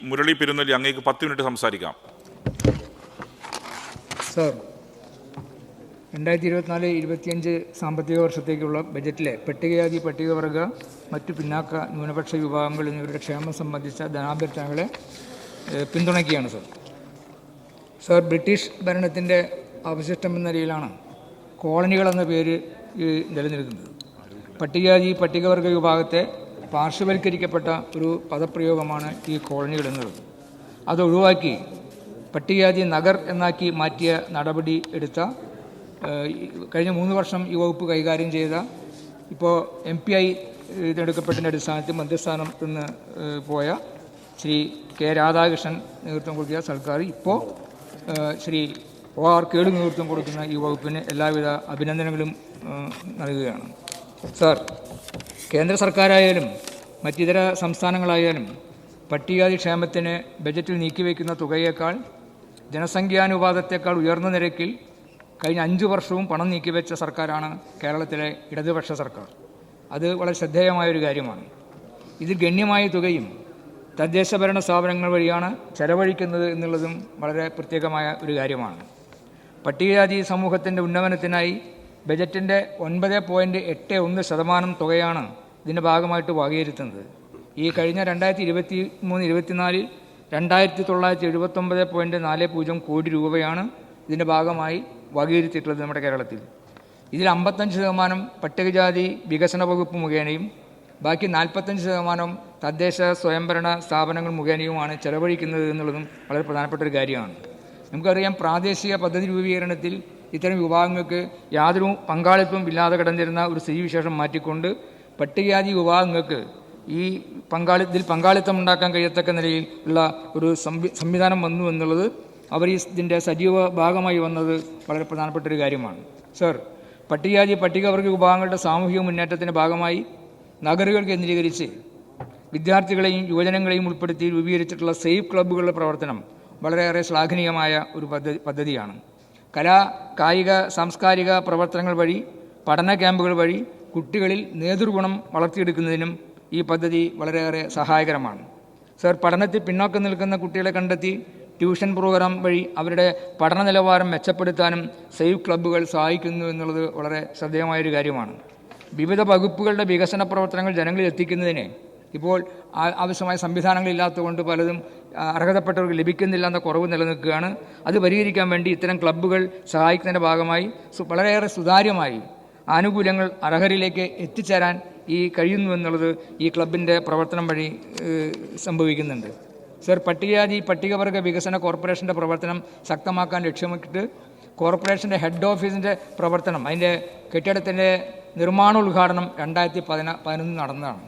മുരളി പെരുന്നല്ലി, അങ്ങേക്ക് 10 മിനിറ്റ് സംസാരിക്കാം. സർ, 2024-25 സാമ്പത്തിക വർഷത്തേക്കുള്ള ബജറ്റിലെ പട്ടികജാതി പട്ടികവർഗ മറ്റു പിന്നാക്ക ന്യൂനപക്ഷ വിഭാഗങ്ങൾ എന്നിവരുടെ ക്ഷേമം സംബന്ധിച്ച ധനാഭ്യർത്ഥനകളെ പിന്തുണയ്ക്കുകയാണ് സർ. ബ്രിട്ടീഷ് ഭരണത്തിൻ്റെ അവശിഷ്ടം എന്ന നിലയിലാണ് കോളനികൾ എന്ന പേര് നിലനിൽക്കുന്നത്. പട്ടികജാതി പട്ടികവർഗ വിഭാഗത്തെ പാർശ്വവൽക്കരിക്കപ്പെട്ട ഒരു പദപ്രയോഗമാണ് ഈ കോളനികൾ എന്നുള്ളത്. അത് ഒഴിവാക്കി പട്ടികജാതി നഗർ എന്നാക്കി മാറ്റിയ നടപടി എടുത്ത കഴിഞ്ഞ 3 വർഷം ഈ വകുപ്പ് കൈകാര്യം ചെയ്ത ഇപ്പോൾ MP ആയി തിരഞ്ഞെടുക്കപ്പെട്ടതിൻ്റെ അടിസ്ഥാനത്തിൽ മന്ത്രിസ്ഥാനം നിന്ന് പോയ ശ്രീ K. രാധാകൃഷ്ണൻ നേതൃത്വം കൊടുത്ത സർക്കാർ ഇപ്പോൾ ശ്രീ OR കേളു നേതൃത്വം കൊടുക്കുന്ന ഈ വകുപ്പിന് എല്ലാവിധ അഭിനന്ദനങ്ങളും നൽകുകയാണ്. സാർ, കേന്ദ്ര സർക്കാരായാലും മറ്റിതര സംസ്ഥാനങ്ങളായാലും പട്ടികജാതി ക്ഷേമത്തിന് ബജറ്റിൽ നീക്കിവെക്കുന്ന തുകയേക്കാൾ ജനസംഖ്യാനുപാതത്തേക്കാൾ ഉയർന്ന നിരക്കിൽ കഴിഞ്ഞ 5 വർഷവും പണം നീക്കിവെച്ച സർക്കാരാണ് കേരളത്തിലെ ഇടതുപക്ഷ സർക്കാർ. അത് വളരെ ശ്രദ്ധേയമായൊരു കാര്യമാണ്. ഇതിൽ ഗണ്യമായ തുകയും തദ്ദേശഭരണ സ്ഥാപനങ്ങൾ വഴിയാണ് ചെലവഴിക്കുന്നത് എന്നുള്ളതും വളരെ പ്രത്യേകമായ ഒരു കാര്യമാണ്. പട്ടികജാതി സമൂഹത്തിൻ്റെ ഉന്നമനത്തിനായി ബജറ്റിൻ്റെ 9.81% തുകയാണ് ഇതിൻ്റെ ഭാഗമായിട്ട് വകയിരുത്തുന്നത്. ഈ കഴിഞ്ഞ 2023-24 $2,979.40 കോടി രൂപയാണ് ഇതിൻ്റെ ഭാഗമായി വകയിരുത്തിയിട്ടുള്ളത് നമ്മുടെ കേരളത്തിൽ. ഇതിൽ 55% പട്ടികജാതി വികസന വകുപ്പ് മുഖേനയും ബാക്കി 45% തദ്ദേശ സ്വയംഭരണ സ്ഥാപനങ്ങൾ മുഖേനയുമാണ് ചെലവഴിക്കുന്നത് എന്നുള്ളതും വളരെ പ്രധാനപ്പെട്ട ഒരു കാര്യമാണ്. നമുക്കറിയാം, പ്രാദേശിക പദ്ധതി രൂപീകരണത്തിൽ ഇത്തരം വിഭാഗങ്ങൾക്ക് യാതൊരു പങ്കാളിത്തവും ഇല്ലാതെ കിടന്നിരുന്ന ഒരു സ്ഥിതിവിശേഷം മാറ്റിക്കൊണ്ട് പട്ടികജാതി വിഭാഗങ്ങൾക്ക് ഈ പങ്കാളിത്തം ഉണ്ടാക്കാൻ കഴിയത്തക്ക നിലയിൽ ഉള്ള ഒരു സംവിധാനം വന്നു എന്നുള്ളത് അവർ ഇതിൻ്റെ സജീവ ഭാഗമായി വന്നത് വളരെ പ്രധാനപ്പെട്ട ഒരു കാര്യമാണ്. സർ, പട്ടികജാതി പട്ടികവർഗ വിഭാഗങ്ങളുടെ സാമൂഹിക മുന്നേറ്റത്തിൻ്റെ ഭാഗമായി നഗറുകൾ കേന്ദ്രീകരിച്ച് വിദ്യാർത്ഥികളെയും യുവജനങ്ങളെയും ഉൾപ്പെടുത്തി രൂപീകരിച്ചിട്ടുള്ള സേഫ് ക്ലബ്ബുകളുടെ പ്രവർത്തനം വളരെയേറെ ശ്ലാഘനീയമായ ഒരു പദ്ധതിയാണ്. കലാ കായിക സാംസ്കാരിക പ്രവർത്തനങ്ങൾ വഴി പഠന ക്യാമ്പുകൾ വഴി കുട്ടികളിൽ നേതൃഗുണം വളർത്തിയെടുക്കുന്നതിനും ഈ പദ്ധതി വളരെയേറെ സഹായകരമാണ്. സർ, പഠനത്തിൽ പിന്നോക്കം നിൽക്കുന്ന കുട്ടികളെ കണ്ടെത്തി ട്യൂഷൻ പ്രോഗ്രാം വഴി അവരുടെ പഠന നിലവാരം മെച്ചപ്പെടുത്താനും സേഫ് ക്ലബ്ബുകൾ സഹായിക്കുന്നു എന്നുള്ളത് വളരെ ശ്രദ്ധേയമായൊരു കാര്യമാണ്. വിവിധ വകുപ്പുകളുടെ വികസന പ്രവർത്തനങ്ങൾ ജനങ്ങളിൽ എത്തിക്കുന്നതിന് ഇപ്പോൾ ആവശ്യമായ സംവിധാനങ്ങളില്ലാത്തതുകൊണ്ട് പലതും അർഹതപ്പെട്ടവർക്ക് ലഭിക്കുന്നില്ല എന്ന കുറവ് നിലനിൽക്കുകയാണ്. അത് പരിഹരിക്കാൻ വേണ്ടി ഇത്തരം ക്ലബ്ബുകൾ സഹായിക്കുന്നതിൻ്റെ ഭാഗമായി വളരെയേറെ സുതാര്യമായി ആനുകൂല്യങ്ങൾ അർഹരിലേക്ക് എത്തിച്ചേരാൻ കഴിയുന്നു എന്നുള്ളത് ഈ ക്ലബിൻ്റെ പ്രവർത്തനം വഴി സംഭവിക്കുന്നുണ്ട്. സർ, പട്ടികജാതി പട്ടികവർഗ വികസന കോർപ്പറേഷൻ്റെ പ്രവർത്തനം ശക്തമാക്കാൻ ലക്ഷ്യമിട്ട് കോർപ്പറേഷൻ്റെ ഹെഡ് ഓഫീസിൻ്റെ പ്രവർത്തനം, അതിൻ്റെ കെട്ടിടത്തിൻ്റെ നിർമ്മാണോദ്ഘാടനം 2011 നടന്നതാണ്.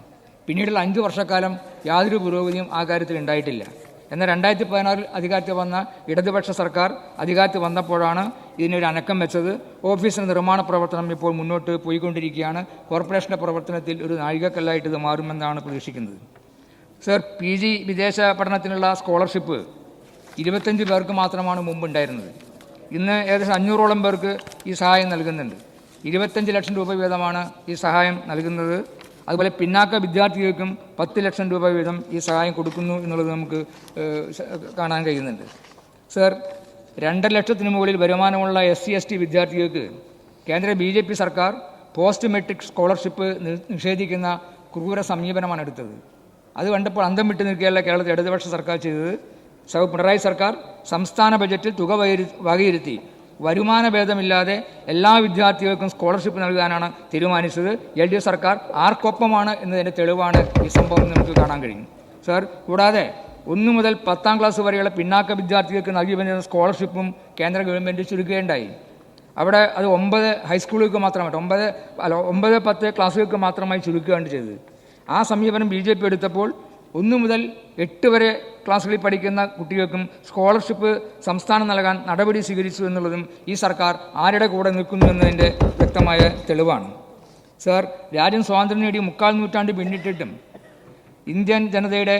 പിന്നീടുള്ള 5 വർഷക്കാലം യാതൊരു പുരോഗതിയും ആ കാര്യത്തിൽ ഉണ്ടായിട്ടില്ല. എന്നാൽ 2016 അധികാരത്തിൽ വന്ന ഇടതുപക്ഷ സർക്കാർ അധികാരത്തിൽ വന്നപ്പോഴാണ് ഇതിനൊരു അനക്കം വെച്ചത്. ഓഫീസിൻ്റെ നിർമ്മാണ പ്രവർത്തനം ഇപ്പോൾ മുന്നോട്ട് പോയിക്കൊണ്ടിരിക്കുകയാണ്. കോർപ്പറേഷൻ്റെ പ്രവർത്തനത്തിൽ ഒരു നാഴികക്കല്ലായിട്ട് ഇത് മാറുമെന്നാണ് പ്രതീക്ഷിക്കുന്നത്. സർ, PG വിദേശ പഠനത്തിനുള്ള സ്കോളർഷിപ്പ് 25 പേർക്ക് മാത്രമാണ് മുമ്പുണ്ടായിരുന്നത്. ഇന്ന് ഏകദേശം 500ഓളം പേർക്ക് ഈ സഹായം നൽകുന്നുണ്ട്. 25 ലക്ഷം രൂപ വീതമാണ് ഈ സഹായം നൽകുന്നത്. അതുപോലെ പിന്നാക്ക വിദ്യാർത്ഥികൾക്കും 10 ലക്ഷം രൂപ വീതം ഈ സഹായം കൊടുക്കുന്നു എന്നുള്ളത് നമുക്ക് കാണാൻ കഴിയുന്നുണ്ട്. സർ, 2 ലക്ഷത്തിന് മുകളിൽ വരുമാനമുള്ള SC/ST വിദ്യാർത്ഥികൾക്ക് കേന്ദ്ര BJP സർക്കാർ പോസ്റ്റ് മെട്രിക് സ്കോളർഷിപ്പ് നിഷേധിക്കുന്ന ക്രൂര സമീപനമാണ് എടുത്തത്. അത് കണ്ടപ്പോൾ അന്തം വിട്ടു നിൽക്കുകയല്ല കേരളത്തിൽ ഇടതുപക്ഷ സർക്കാർ ചെയ്തത്. പിണറായി സർക്കാർ സംസ്ഥാന ബജറ്റിൽ തുക വകയിരുത്തി വരുമാന ഭേദമില്ലാതെ എല്ലാ വിദ്യാർത്ഥികൾക്കും സ്കോളർഷിപ്പ് നൽകാനാണ് തീരുമാനിച്ചത്. LDF സർക്കാർ ആർക്കൊപ്പമാണ് എന്നതിൻ്റെ തെളിവാണ് ഈ സംഭവം നമുക്ക് കാണാൻ കഴിയും. സർ, കൂടാതെ 1 മുതൽ 10ാം ക്ലാസ് വരെയുള്ള പിന്നാക്ക വിദ്യാർത്ഥികൾക്ക് നൽകി വരുന്ന സ്കോളർഷിപ്പും കേന്ദ്ര ഗവൺമെൻറ് ചുരുക്കുകയുണ്ടായി. അവിടെ അത് 9 ഹൈസ്കൂളുകൾക്ക് മാത്രമായിട്ട് 9-10 ക്ലാസ്സുകൾക്ക് മാത്രമായി ചുരുക്കുകയാണ് ചെയ്തത്. ആ സമീപനം BJP എടുത്തപ്പോൾ 1 മുതൽ 8 വരെ ക്ലാസ്സുകളിൽ പഠിക്കുന്ന കുട്ടികൾക്കും സ്കോളർഷിപ്പ് സംസ്ഥാനം നൽകാൻ നടപടി സ്വീകരിച്ചു എന്നുള്ളതും ഈ സർക്കാർ ആരുടെ കൂടെ നിൽക്കുന്നു എന്നതിൻ്റെ വ്യക്തമായ തെളിവാണ്. സർ, രാജ്യം സ്വാതന്ത്ര്യം നേടി 3/4 നൂറ്റാണ്ട് പിന്നിട്ടിട്ടും ഇന്ത്യൻ ജനതയുടെ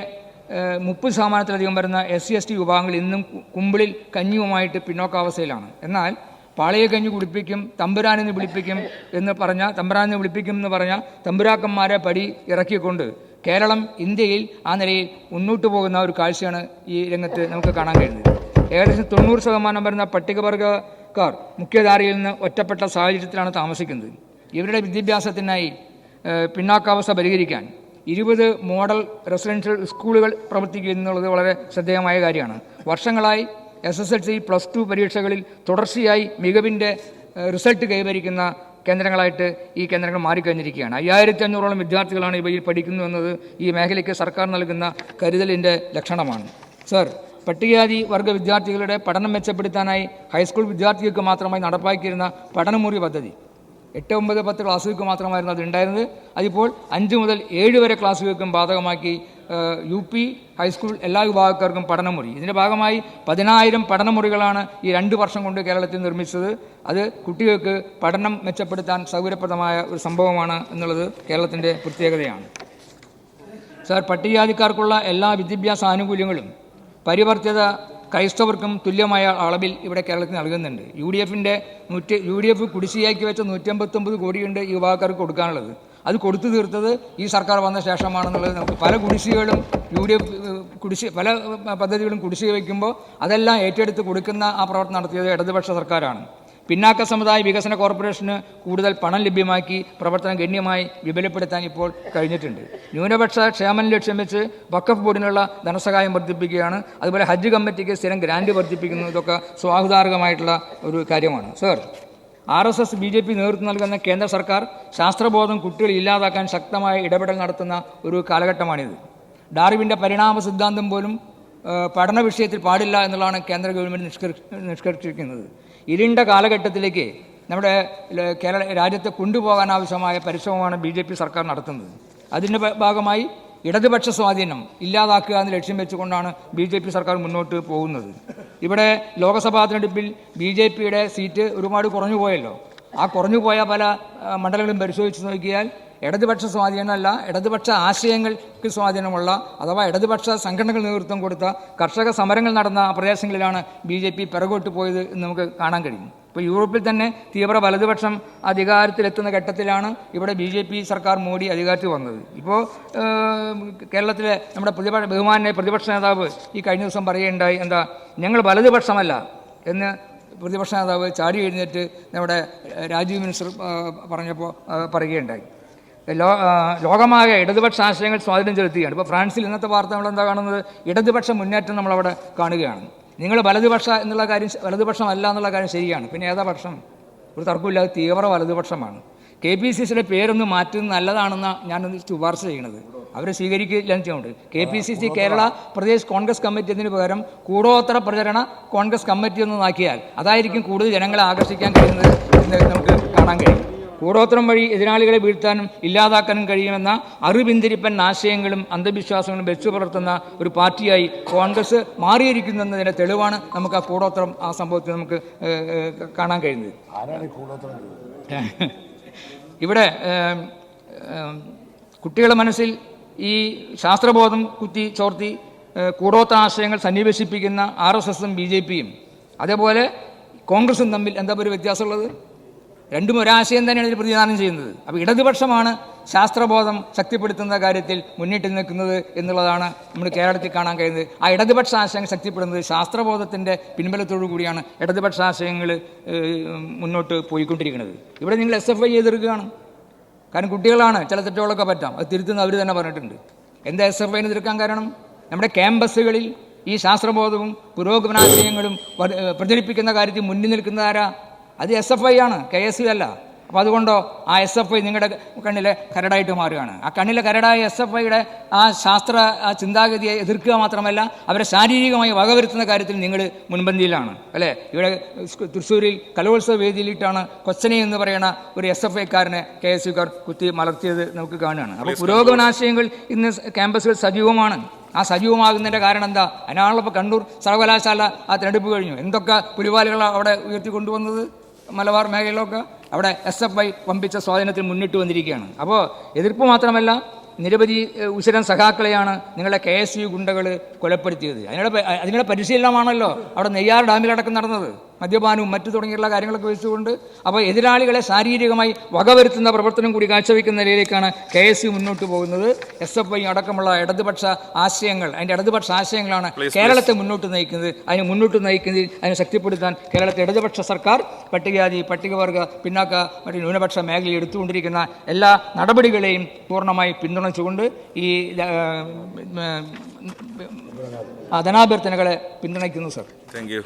30% വരുന്ന SC/ST വിഭാഗങ്ങൾ ഇന്നും കുമ്പിളിൽ കഞ്ഞിയുമായിട്ട് പിന്നോക്കാവസ്ഥയിലാണ്. എന്നാൽ പാളയെ കഞ്ഞി കുടിപ്പിക്കും, തമ്പുരാനെന്ന് വിളിപ്പിക്കും എന്ന് പറഞ്ഞ തമ്പുരാനെന്ന് വിളിപ്പിക്കും എന്ന് പറഞ്ഞ തമ്പുരാക്കന്മാരെ പടി ഇറക്കിക്കൊണ്ട് കേരളം ഇന്ത്യയിൽ ആ നിലയിൽ മുന്നോട്ട് പോകുന്ന ഒരു കാഴ്ചയാണ് ഈ രംഗത്ത് നമുക്ക് കാണാൻ കഴിയുന്നത്. ഏകദേശം 90% വരുന്ന പട്ടികവർഗക്കാർ മുഖ്യധാരയിൽ നിന്ന് ഒറ്റപ്പെട്ട സാഹചര്യത്തിലാണ് താമസിക്കുന്നത്. ഇവരുടെ വിദ്യാഭ്യാസത്തിനായി പിന്നാക്കാവസ്ഥ പരിഹരിക്കാൻ 20 മോഡൽ റെസിഡൻഷ്യൽ സ്കൂളുകൾ പ്രവർത്തിക്കുക എന്നുള്ളത് വളരെ ശ്രദ്ധേയമായ കാര്യമാണ്. വർഷങ്ങളായി SSLC +2 പരീക്ഷകളിൽ തുടർച്ചയായി മികവിൻ്റെ റിസൾട്ട് കൈവരിക്കുന്ന കേന്ദ്രങ്ങളായിട്ട് ഈ കേന്ദ്രങ്ങൾ മാറിക്കഴിഞ്ഞിരിക്കുകയാണ്. 5500ഓളം വിദ്യാർത്ഥികളാണ് ഇവയിൽ പഠിക്കുന്നു എന്നത് ഈ മേഖലയ്ക്ക് സർക്കാർ നൽകുന്ന കരുതലിൻ്റെ ലക്ഷണമാണ്. സർ, പട്ടികജാതി വർഗ വിദ്യാർത്ഥികളുടെ പഠനം മെച്ചപ്പെടുത്താനായി ഹൈസ്കൂൾ വിദ്യാർത്ഥികൾക്ക് മാത്രമായി നടപ്പാക്കിയിരുന്ന പഠനമുറി പദ്ധതി 8, 9, 10 ക്ലാസ്സുകൾക്ക് മാത്രമായിരുന്നു അത് ഉണ്ടായിരുന്നത്. അതിപ്പോൾ 5 മുതൽ 7 വരെ ക്ലാസ്സുകൾക്കും ബാധകമാക്കി UP ഹൈസ്കൂൾ എല്ലാ വിഭാഗക്കാർക്കും പഠനമുറി. ഇതിൻ്റെ ഭാഗമായി 10,000 പഠനമുറികളാണ് ഈ 2 വർഷം കൊണ്ട് കേരളത്തിൽ നിർമ്മിച്ചത്. അത് കുട്ടികൾക്ക് പഠനം മെച്ചപ്പെടുത്താൻ സൗകര്യപ്രദമായ ഒരു സംഭവമാണ് എന്നുള്ളത് കേരളത്തിൻ്റെ പ്രത്യേകതയാണ്. സർ, പട്ടികജാതിക്കാർക്കുള്ള എല്ലാ വിദ്യാഭ്യാസ ആനുകൂല്യങ്ങളും പരിവർത്തിത ക്രൈസ്തവർക്കും തുല്യമായ അളവിൽ ഇവിടെ കേരളത്തിൽ നൽകുന്നുണ്ട്. UDF കുടിശ്ശികയാക്കി വെച്ച 159 കോടിയുണ്ട് ഈ വിഭാഗക്കാർക്ക് കൊടുക്കാനുള്ളത്. അത് കൊടുത്തു തീർത്തത് ഈ സർക്കാർ വന്ന ശേഷമാണെന്നുള്ളത് നമുക്ക് പല കുടിശ്ശികകളും പല പദ്ധതികളും കുടിശ്ശിക വയ്ക്കുമ്പോൾ അതെല്ലാം ഏറ്റെടുത്ത് കൊടുക്കുന്ന ആ പ്രവർത്തനം നടത്തിയത് ഇടതുപക്ഷ സർക്കാരാണ്. പിന്നാക്ക സമുദായ വികസന കോർപ്പറേഷന് കൂടുതൽ പണം ലഭ്യമാക്കി പ്രവർത്തനം ഗണ്യമായി വിപുലപ്പെടുത്താൻ ഇപ്പോൾ കഴിഞ്ഞിട്ടുണ്ട്. ന്യൂനപക്ഷ ക്ഷേമം ലക്ഷ്യം വെച്ച് വഖഫ് ബോർഡിനുള്ള ധനസഹായം വർദ്ധിപ്പിക്കുകയാണ്. അതുപോലെ ഹജ്ജ് കമ്മിറ്റിക്ക് സ്ഥിരം ഗ്രാൻഡ് വർദ്ധിപ്പിക്കുന്നു. ഇതൊക്കെ സ്വാഗതാർഹമായിട്ടുള്ള ഒരു കാര്യമാണ്. സർ, RSS BJP നേതൃത്വം നൽകുന്ന കേന്ദ്ര സർക്കാർ ശാസ്ത്രബോധം കുട്ടികൾ ഇല്ലാതാക്കാൻ ശക്തമായ ഇടപെടൽ നടത്തുന്ന ഒരു കാലഘട്ടമാണിത്. ഡാർവിൻ്റെ പരിണാമ സിദ്ധാന്തം പോലും പഠന വിഷയത്തിൽ പാടില്ല എന്നുള്ളതാണ് കേന്ദ്ര ഗവൺമെൻറ് നിഷ്കർഷിക്കുന്നത്. ഇരുണ്ട കാലഘട്ടത്തിലേക്ക് നമ്മുടെ രാജ്യത്തെ കൊണ്ടുപോകാൻ ആവശ്യമായ പരിശ്രമമാണ് BJP സർക്കാർ നടത്തുന്നത്. അതിൻ്റെ ഭാഗമായി ഇടതുപക്ഷ സ്വാധീനം ഇല്ലാതാക്കുക എന്ന് ലക്ഷ്യം വെച്ചുകൊണ്ടാണ് BJP സർക്കാർ മുന്നോട്ട് പോകുന്നത്. ഇവിടെ ലോക്സഭാ തിരഞ്ഞെടുപ്പിൽ BJPയുടെ സീറ്റ് ഒരുപാട് കുറഞ്ഞു പോയല്ലോ. ആ കുറഞ്ഞു പോയ പല മണ്ഡലങ്ങളും പരിശോധിച്ച് നോക്കിയാൽ ഇടതുപക്ഷ സ്വാധീനമല്ല, ഇടതുപക്ഷ ആശയങ്ങൾക്ക് സ്വാധീനമുള്ള അഥവാ ഇടതുപക്ഷ സംഘടനകൾ നേതൃത്വം കൊടുത്ത കർഷക സമരങ്ങൾ നടന്ന പ്രദേശങ്ങളിലാണ് BJP പിറകോട്ട് പോയത് എന്ന് നമുക്ക് കാണാൻ കഴിയും. ഇപ്പോൾ യൂറോപ്പിൽ തന്നെ തീവ്ര വലതുപക്ഷം അധികാരത്തിലെത്തുന്ന ഘട്ടത്തിലാണ് ഇവിടെ BJP സർക്കാർ മോഡി അധികാരത്തിൽ വന്നത്. ഇപ്പോൾ കേരളത്തിലെ നമ്മുടെ ബഹുമാനായ പ്രതിപക്ഷ നേതാവ് ഈ കഴിഞ്ഞ ദിവസം പറയുകയുണ്ടായി, ഞങ്ങൾ വലതുപക്ഷമല്ല എന്ന് പ്രതിപക്ഷ നേതാവ് ചാടി എഴുന്നേറ്റ് നമ്മുടെ രാജീവ് മിനിസ്റ്റർ പറഞ്ഞപ്പോൾ പറയുകയുണ്ടായി. ലോകമാകെ ഇടതുപക്ഷ ആശയങ്ങൾ സ്വാധീനം ചെലുത്തുകയാണ്. ഇപ്പോൾ ഫ്രാൻസിൽ ഇന്നത്തെ വാർത്ത നമ്മളെന്താ കാണുന്നത്? ഇടതുപക്ഷ മുന്നേറ്റം നമ്മളവിടെ കാണുകയാണ്. നിങ്ങൾ വലതുപക്ഷ എന്നുള്ള കാര്യം വലതുപക്ഷമല്ല എന്നുള്ള കാര്യം ശരിയാണ്. പിന്നെ ഏതാ പക്ഷം? ഒരു തർക്കമില്ലാതെ തീവ്ര വലതുപക്ഷമാണ്. KPCCയുടെ പേരൊന്ന് മാറ്റുന്നത് നല്ലതാണെന്നാണ് ഞാനൊന്ന് ശുപാർശ ചെയ്യുന്നത്. അവരെ സ്വീകരിക്കില്ല ചെയ്യുന്നുണ്ട്. KPCC കേരള പ്രദേശ് കോൺഗ്രസ് കമ്മിറ്റി എന്നതിന് പകരം കൂടോത്തര പ്രചരണ കോൺഗ്രസ് കമ്മിറ്റി എന്ന് നാക്കിയാൽ അതായിരിക്കും കൂടുതൽ ജനങ്ങളെ ആകർഷിക്കാൻ കഴിയുന്നത് എന്ന് നമുക്ക് കാണാൻ കഴിയും. കൂടോത്രം വഴി എതിരാളികളെ വീഴ്ത്താനും ഇല്ലാതാക്കാനും കഴിയുമെന്ന അറിവിന്തിരിപ്പൻ ആശയങ്ങളും അന്ധവിശ്വാസങ്ങളും വെച്ചു പുലർത്തുന്ന ഒരു പാർട്ടിയായി കോൺഗ്രസ് മാറിയിരിക്കുന്നതിൻ്റെ തെളിവാണ് നമുക്ക് ആ കൂടോത്രം ആ സംഭവത്തിൽ നമുക്ക് കാണാൻ കഴിയുന്നത്. ഇവിടെ കുട്ടികളുടെ മനസ്സിൽ ഈ ശാസ്ത്രബോധം കുത്തി ചോർത്തി കൂടോത്ര ആശയങ്ങൾ സന്നിവേശിപ്പിക്കുന്ന RSSഉം BJPയും അതേപോലെ കോൺഗ്രസും തമ്മിൽ എന്താ ഒരു വ്യത്യാസമുള്ളത്? രണ്ടും ഒരാശയം തന്നെയാണ് ഇതിൽ പ്രതിദാനം ചെയ്യുന്നത്. അപ്പോൾ ഇടതുപക്ഷമാണ് ശാസ്ത്രബോധം ശക്തിപ്പെടുത്തുന്ന കാര്യത്തിൽ മുന്നിട്ട് നിൽക്കുന്നത് എന്നുള്ളതാണ് നമ്മൾ കേരളത്തിൽ കാണാൻ കഴിയുന്നത്. ആ ഇടതുപക്ഷ ആശയങ്ങൾ ശക്തിപ്പെടുന്നത് ശാസ്ത്രബോധത്തിൻ്റെ പിൻബലത്തോടു കൂടിയാണ് ഇടതുപക്ഷ ആശയങ്ങൾ മുന്നോട്ട് പോയിക്കൊണ്ടിരിക്കുന്നത്. ഇവിടെ നിങ്ങൾ SFI എതിർക്കുകയാണ്. കാരണം കുട്ടികളാണ്, ചില തെറ്റുകളൊക്കെ പറ്റാം, അത് തിരുത്തുന്ന അവർ തന്നെ പറഞ്ഞിട്ടുണ്ട്. എന്താ SFIന് എതിർക്കാൻ കാരണം? നമ്മുടെ ക്യാമ്പസുകളിൽ ഈ ശാസ്ത്രബോധവും പുരോഗമനാശയങ്ങളും പ്രചരിപ്പിക്കുന്ന കാര്യത്തിൽ മുന്നിൽ നിൽക്കുന്നതാരാ? അത് SFI ആണ്, KSU അല്ല. അപ്പോൾ അതുകൊണ്ടോ ആ SFI നിങ്ങളുടെ കണ്ണിലെ കരടായിട്ട് മാറുകയാണ്. ആ കണ്ണിലെ കരടായ SFIയുടെ ആ ശാസ്ത്ര ആ ചിന്താഗതിയെ എതിർക്കുക മാത്രമല്ല അവരെ ശാരീരികമായി വകവരുത്തുന്ന കാര്യത്തിൽ നിങ്ങൾ മുൻപന്തിയിലാണ് അല്ലേ? ഇവിടെ തൃശ്ശൂരിൽ കലോത്സവ വേദിയിലിട്ടാണ് കൊച്ചനെ എന്ന് പറയുന്ന ഒരു SFIക്കാരനെ KSUക്കാർ കുത്തി മലർത്തിയത് നമുക്ക് കാണുകയാണ്. അപ്പോൾ പുരോഗമനാശയങ്ങൾ ഇന്ന് ക്യാമ്പസുകൾ സജീവമാണ്. ആ സജീവമാകുന്നതിൻ്റെ കാരണം എന്താ? അതിനാണല്ലോ ഇപ്പോൾ കണ്ണൂർ സർവകലാശാല ആ തിരഞ്ഞെടുപ്പ് കഴിഞ്ഞു. എന്തൊക്കെ പുലിവാലുകളാണ് അവിടെ ഉയർത്തിക്കൊണ്ടുവന്നത്? മലബാർ മേഖലയിലൊക്കെ അവിടെ SFI വമ്പിച്ച സ്വാധീനത്തിൽ മുന്നിട്ട് വന്നിരിക്കുകയാണ്. അപ്പോൾ എതിർപ്പ് മാത്രമല്ല, നിരവധി ഉശിരൻ സഖാക്കളെയാണ് നിങ്ങളുടെ KSU ഗുണ്ടകൾ കൊലപ്പെടുത്തിയത്. അതിനുള്ള പരിശീലനമാണല്ലോ അവിടെ നെയ്യാർ ഡാമിലടക്കം നടന്നത്. മദ്യപാനവും മറ്റു തുടങ്ങിയുള്ള കാര്യങ്ങളൊക്കെ വെച്ചുകൊണ്ട് അപ്പോൾ എതിരാളികളെ ശാരീരികമായി വകവരുത്തുന്ന പ്രവർത്തനം കൂടി കാഴ്ചവെക്കുന്ന നിലയിലേക്കാണ് KSU മുന്നോട്ട് പോകുന്നത്. SFI അടക്കമുള്ള ഇടതുപക്ഷ ആശയങ്ങൾ, അതിൻ്റെ ഇടതുപക്ഷ ആശയങ്ങളാണ് കേരളത്തെ മുന്നോട്ട് നയിക്കുന്നത്. അതിനെ ശക്തിപ്പെടുത്താൻ കേരളത്തെ ഇടതുപക്ഷ സർക്കാർ പട്ടികജാതി, പട്ടികവർഗ, പിന്നാക്ക, മറ്റ് ന്യൂനപക്ഷ മേഖലയിൽ എടുത്തുകൊണ്ടിരിക്കുന്ന എല്ലാ നടപടികളെയും പൂർണ്ണമായി പിന്തുണച്ചുകൊണ്ട് ഈ ധനാഭ്യർത്ഥനകളെ പിന്തുണയ്ക്കുന്നു സർ. Thank you.